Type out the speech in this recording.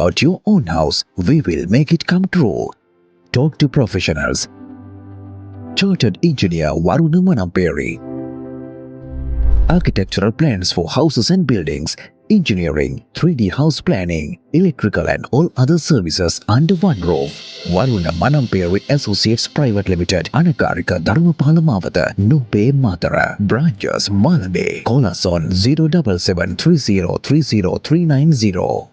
about your own house, we will make it come true. Talk to professionals. Chartered Engineer Waruna Manamperi. Architectural plans for houses and buildings, engineering, 3D house planning, electrical and all other services under one roof. Waruna Manamperi Associates Private Limited, Anakarika Dharmapala Mawatha, Nupe Matara. Branches Malabe. Call us on 077 30 30 390.